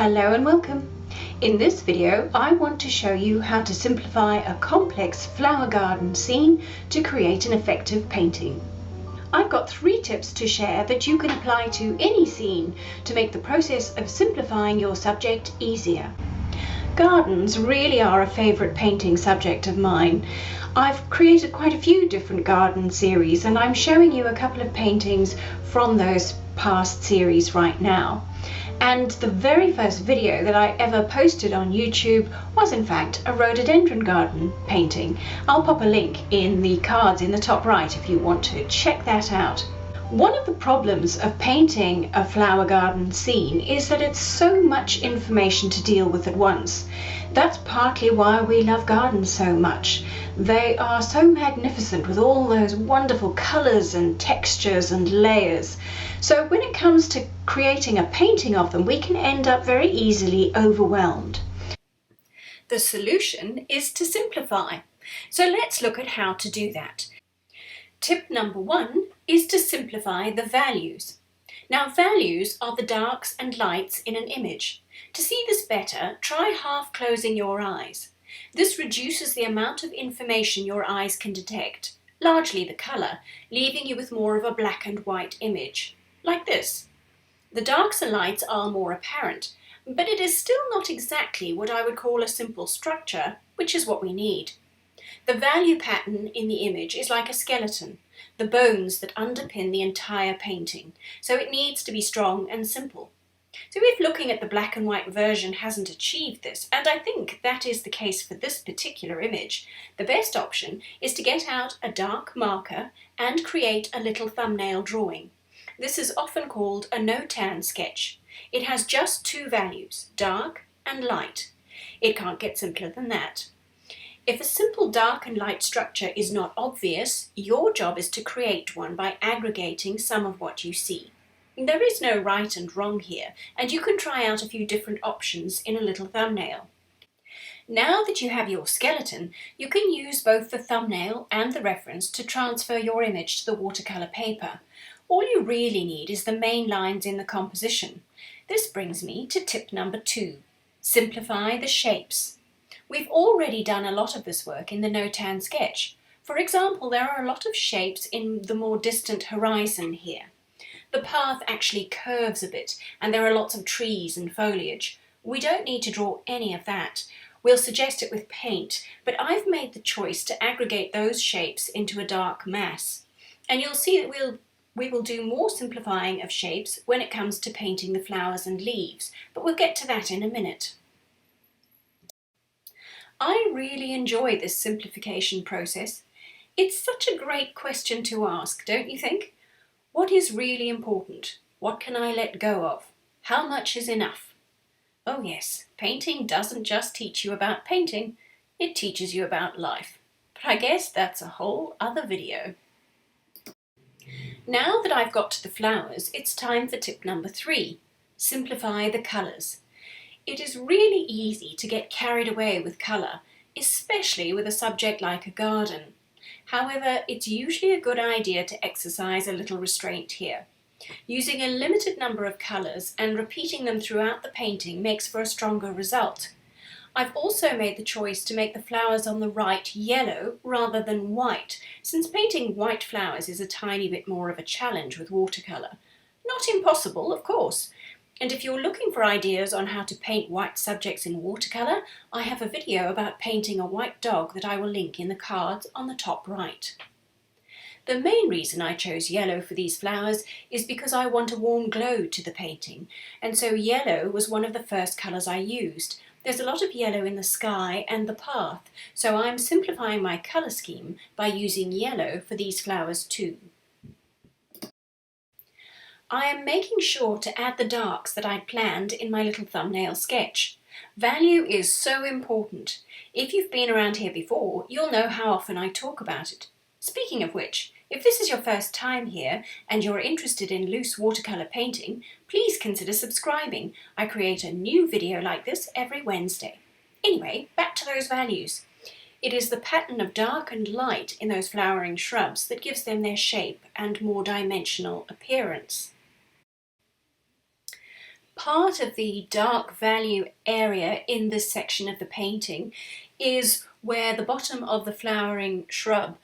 Hello and welcome. In this video I want to show you how to simplify a complex flower garden scene to create an effective painting. I've got 3 tips to share that you can apply to any scene to make the process of simplifying your subject easier. Gardens really are a favourite painting subject of mine. I've created quite a few different garden series and I'm showing you a couple of paintings from those past series right now. And the very first video that I ever posted on YouTube was in fact a rhododendron garden painting. I'll pop a link in the cards in the top right if you want to check that out. One of the problems of painting a flower garden scene is that it's so much information to deal with at once. That's partly why we love gardens so much. They are so magnificent with all those wonderful colours and textures and layers. So when it comes to creating a painting of them, we can end up very easily overwhelmed. The solution is to simplify. So let's look at how to do that. Tip number 1 is to simplify the values. Now, values are the darks and lights in an image. To see this better, try half closing your eyes. This reduces the amount of information your eyes can detect, largely the colour, leaving you with more of a black and white image, like this. The darks and lights are more apparent, but it is still not exactly what I would call a simple structure, which is what we need. The value pattern in the image is like a skeleton, the bones that underpin the entire painting, so it needs to be strong and simple. So if looking at the black and white version hasn't achieved this, and I think that is the case for this particular image, the best option is to get out a dark marker and create a little thumbnail drawing. This is often called a no-tan sketch. It has just 2 values, dark and light. It can't get simpler than that. If a simple dark and light structure is not obvious, your job is to create one by aggregating some of what you see. There is no right and wrong here, and you can try out a few different options in a little thumbnail. Now that you have your skeleton, you can use both the thumbnail and the reference to transfer your image to the watercolour paper. All you really need is the main lines in the composition. This brings me to tip number 2. Simplify the shapes. We've already done a lot of this work in the no-tan sketch. For example, there are a lot of shapes in the more distant horizon here. The path actually curves a bit, and there are lots of trees and foliage. We don't need to draw any of that. We'll suggest it with paint, but I've made the choice to aggregate those shapes into a dark mass. And you'll see that we will do more simplifying of shapes when it comes to painting the flowers and leaves, but we'll get to that in a minute. I really enjoy this simplification process. It's such a great question to ask, don't you think? What is really important? What can I let go of? How much is enough? Oh yes, painting doesn't just teach you about painting, it teaches you about life. But I guess that's a whole other video. Now that I've got to the flowers, it's time for tip number 3. Simplify the colours. It is really easy to get carried away with colour, especially with a subject like a garden. However, it's usually a good idea to exercise a little restraint here. Using a limited number of colours and repeating them throughout the painting makes for a stronger result. I've also made the choice to make the flowers on the right yellow rather than white, since painting white flowers is a tiny bit more of a challenge with watercolour. Not impossible, of course. And if you're looking for ideas on how to paint white subjects in watercolour, I have a video about painting a white dog that I will link in the cards on the top right. The main reason I chose yellow for these flowers is because I want a warm glow to the painting, and so yellow was one of the first colours I used. There's a lot of yellow in the sky and the path, so I'm simplifying my colour scheme by using yellow for these flowers too. I am making sure to add the darks that I'd planned in my little thumbnail sketch. Value is so important. If you've been around here before, you'll know how often I talk about it. Speaking of which, if this is your first time here and you're interested in loose watercolour painting, please consider subscribing. I create a new video like this every Wednesday. Anyway, back to those values. It is the pattern of dark and light in those flowering shrubs that gives them their shape and more dimensional appearance. part of the dark value area in this section of the painting is where the bottom of the flowering shrub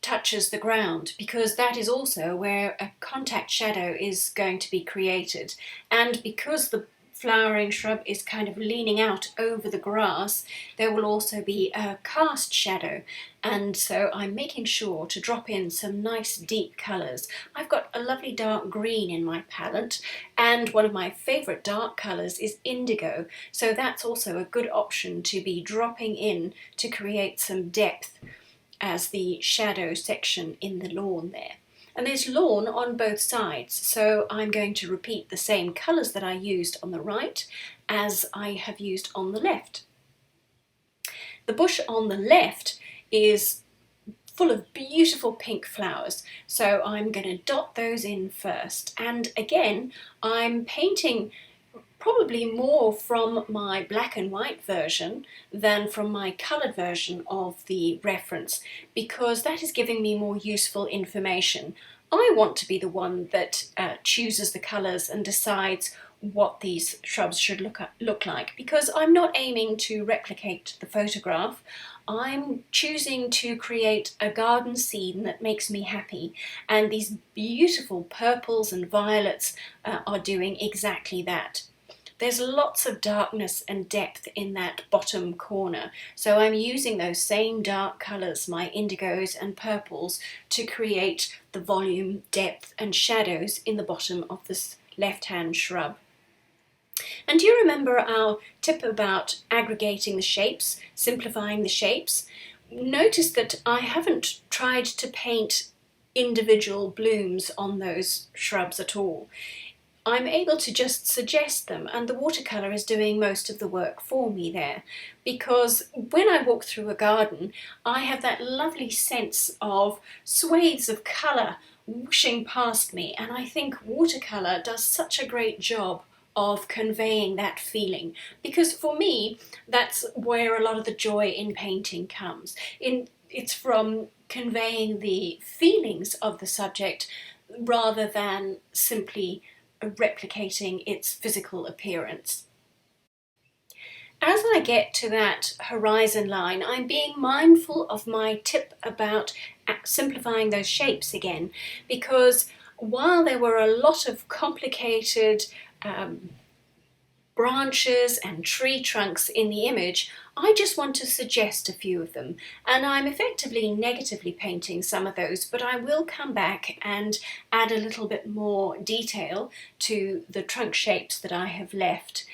touches the ground, because that is also where a contact shadow is going to be created, and because the flowering shrub is kind of leaning out over the grass, there will also be a cast shadow, and so I'm making sure to drop in some nice deep colours. I've got a lovely dark green in my palette, and one of my favourite dark colours is indigo, so that's also a good option to be dropping in to create some depth as the shadow section in the lawn there. And there's lawn on both sides, so I'm going to repeat the same colours that I used on the right as I have used on the left. The bush on the left is full of beautiful pink flowers, so I'm going to dot those in first. And again, I'm painting probably more from my black and white version than from my coloured version of the reference, because that is giving me more useful information. I want to be the one that chooses the colours and decides what these shrubs should look like, because I'm not aiming to replicate the photograph. I'm choosing to create a garden scene that makes me happy, and these beautiful purples and violets are doing exactly that. There's lots of darkness and depth in that bottom corner, so I'm using those same dark colours, my indigos and purples, to create the volume, depth and shadows in the bottom of this left-hand shrub. And do you remember our tip about aggregating the shapes, simplifying the shapes? Notice that I haven't tried to paint individual blooms on those shrubs at all. I'm able to just suggest them, and the watercolour is doing most of the work for me there, because when I walk through a garden I have that lovely sense of swathes of colour whooshing past me, and I think watercolour does such a great job of conveying that feeling, because for me that's where a lot of the joy in painting comes. It's from conveying the feelings of the subject rather than simply replicating its physical appearance. As I get to that horizon line, I'm being mindful of my tip about simplifying those shapes again, because while there were a lot of complicated branches and tree trunks in the image, I just want to suggest a few of them, and I'm effectively negatively painting some of those, but I will come back and add a little bit more detail to the trunk shapes that I have left.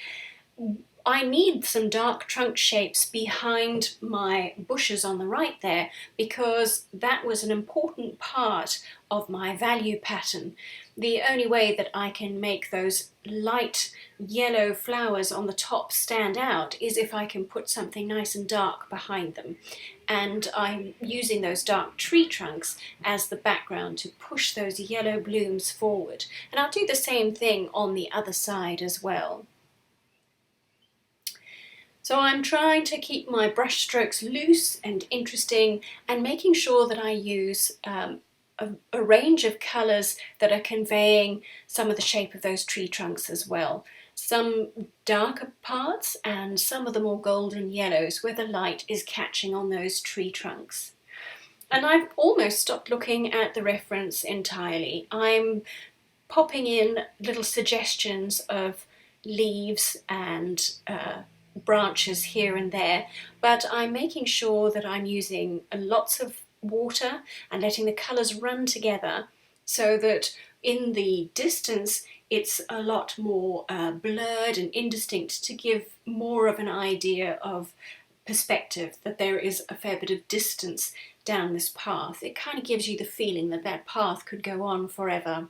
I need some dark trunk shapes behind my bushes on the right there, because that was an important part of my value pattern. The only way that I can make those light yellow flowers on the top stand out is if I can put something nice and dark behind them. And I'm using those dark tree trunks as the background to push those yellow blooms forward. And I'll do the same thing on the other side as well. So I'm trying to keep my brush strokes loose and interesting, and making sure that I use a range of colours that are conveying some of the shape of those tree trunks as well. Some darker parts and some of the more golden yellows where the light is catching on those tree trunks. And I've almost stopped looking at the reference entirely. I'm popping in little suggestions of leaves and branches here and there, but I'm making sure that I'm using lots of water and letting the colours run together, so that in the distance it's a lot more blurred and indistinct, to give more of an idea of perspective, that there is a fair bit of distance down this path. It kind of gives you the feeling that that path could go on forever.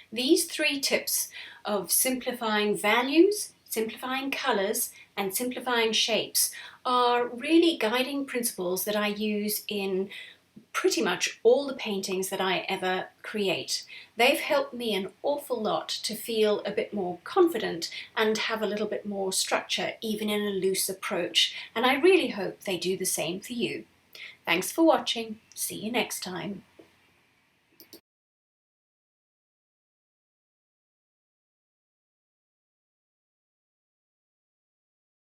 These three tips of simplifying values, simplifying colours and simplifying shapes are really guiding principles that I use in pretty much all the paintings that I ever create. They've helped me an awful lot to feel a bit more confident and have a little bit more structure even in a loose approach, and I really hope they do the same for you. Thanks for watching. See you next time.